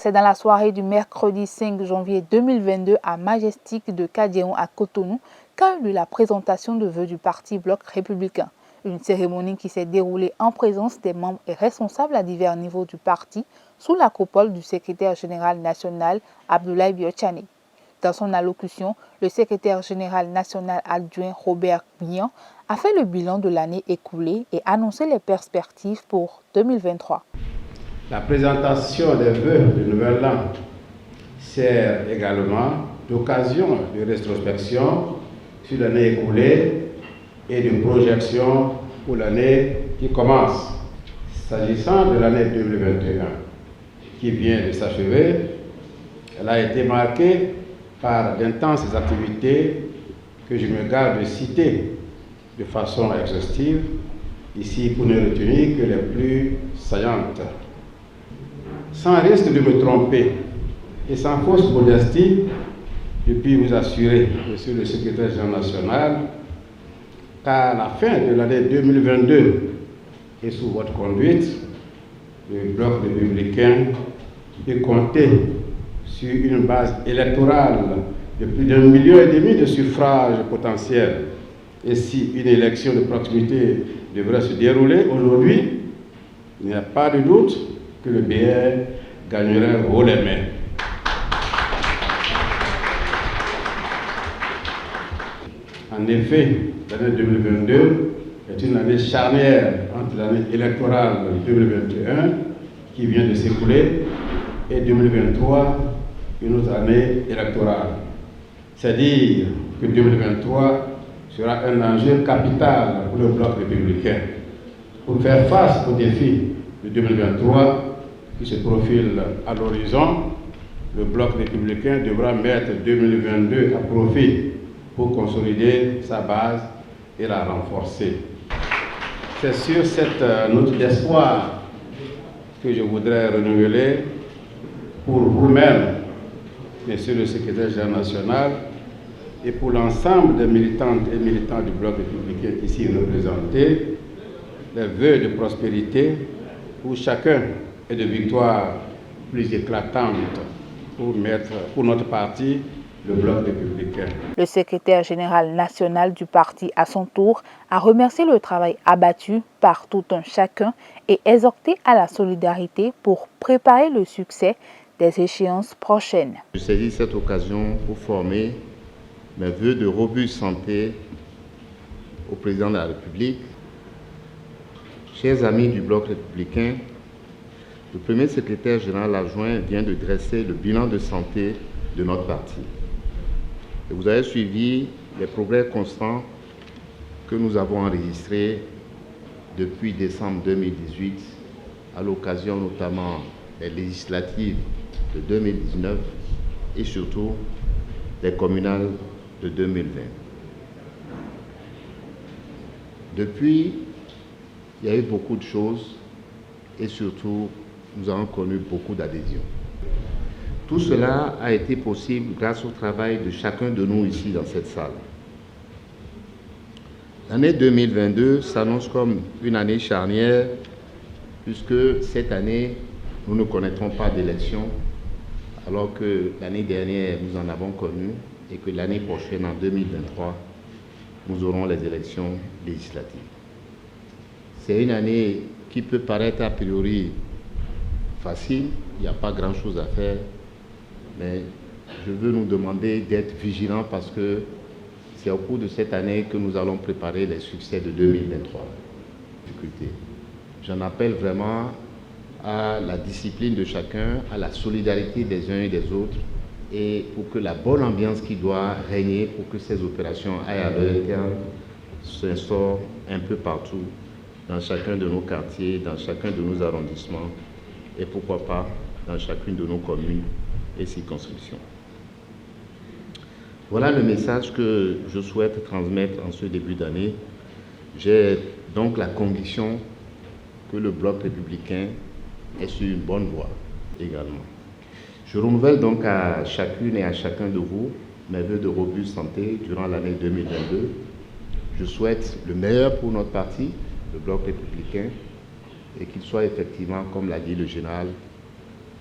C'est dans la soirée du mercredi 5 janvier 2022 à Majestic de Kadiéon à Cotonou qu'a eu lieu la présentation de vœux du parti Bloc républicain. Une cérémonie qui s'est déroulée en présence des membres et responsables à divers niveaux du parti sous la coupole du secrétaire général national Abdoulaye Biotchane. Dans son allocution, le secrétaire général national adjoint Robert Bian a fait le bilan de l'année écoulée et annoncé les perspectives pour 2023. La présentation des vœux du nouvel an sert également d'occasion de rétrospection sur l'année écoulée et de projection pour l'année qui commence. S'agissant de l'année 2021 qui vient de s'achever, elle a été marquée par d'intenses activités que je me garde de citer de façon exhaustive, ici pour ne retenir que les plus saillantes. Sans risque de me tromper et sans fausse modestie, je puis vous assurer, Monsieur le secrétaire général national, qu'à la fin de l'année 2022 et sous votre conduite, le Bloc républicain peut compter sur une base électorale de plus d'1,5 million de suffrages potentiels. Et si une élection de proximité devrait se dérouler aujourd'hui, il n'y a pas de doute que le BR gagnerait haut les mains. En effet, l'année 2022 est une année charnière entre l'année électorale 2021 qui vient de s'écouler et 2023, une autre année électorale. C'est dire que 2023 sera un enjeu capital pour le Bloc républicain. Pour faire face aux défis de 2023 qui se profilent à l'horizon, le Bloc républicain devra mettre 2022 à profit pour consolider sa base et la renforcer. C'est sur cette note d'espoir que je voudrais renouveler pour vous-même, Monsieur le secrétaire général national, et pour l'ensemble des militantes et militants du Bloc républicain ici représentés, les vœux de prospérité pour chacun et de victoires plus éclatantes pour notre parti, le Bloc républicain. Le secrétaire général national du parti, à son tour, a remercié le travail abattu par tout un chacun et exhorté à la solidarité pour préparer le succès des échéances prochaines. Je saisis cette occasion pour former mes vœux de robuste santé au président de la République. Chers amis du Bloc républicain, le premier secrétaire général adjoint vient de dresser le bilan de santé de notre parti. Et vous avez suivi les progrès constants que nous avons enregistrés depuis décembre 2018, à l'occasion notamment des législatives de 2019 et surtout des communales de 2020. Depuis, il y a eu beaucoup de choses et surtout, nous avons connu beaucoup d'adhésions. Tout cela a été possible grâce au travail de chacun de nous ici dans cette salle. L'année 2022 s'annonce comme une année charnière puisque cette année, nous ne connaîtrons pas d'élection alors que l'année dernière, nous en avons connu et que l'année prochaine, en 2023, nous aurons les élections législatives. C'est une année qui peut paraître a priori facile, il n'y a pas grand-chose à faire, mais je veux nous demander d'être vigilants parce que c'est au cours de cette année que nous allons préparer les succès de 2023. J'en appelle vraiment à la discipline de chacun, à la solidarité des uns et des autres, et pour que la bonne ambiance qui doit régner, pour que ces opérations aillent à leur terme, s'instaurent un peu partout, dans chacun de nos quartiers, dans chacun de nos arrondissements, et pourquoi pas dans chacune de nos communes et circonscriptions. Voilà le message que je souhaite transmettre en ce début d'année. J'ai donc la conviction que le Bloc républicain est sur une bonne voie également. Je renouvelle donc à chacune et à chacun de vous mes vœux de robuste santé durant l'année 2022. Je souhaite le meilleur pour notre parti, le Bloc républicain, et qu'il soit effectivement, comme l'a dit le général,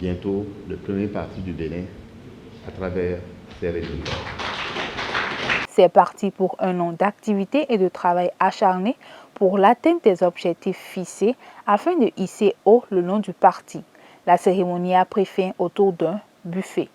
bientôt le premier parti du Bénin à travers ces résultats. C'est parti pour un an d'activité et de travail acharné pour l'atteinte des objectifs fixés afin de hisser haut le nom du parti. La cérémonie a pris fin autour d'un buffet.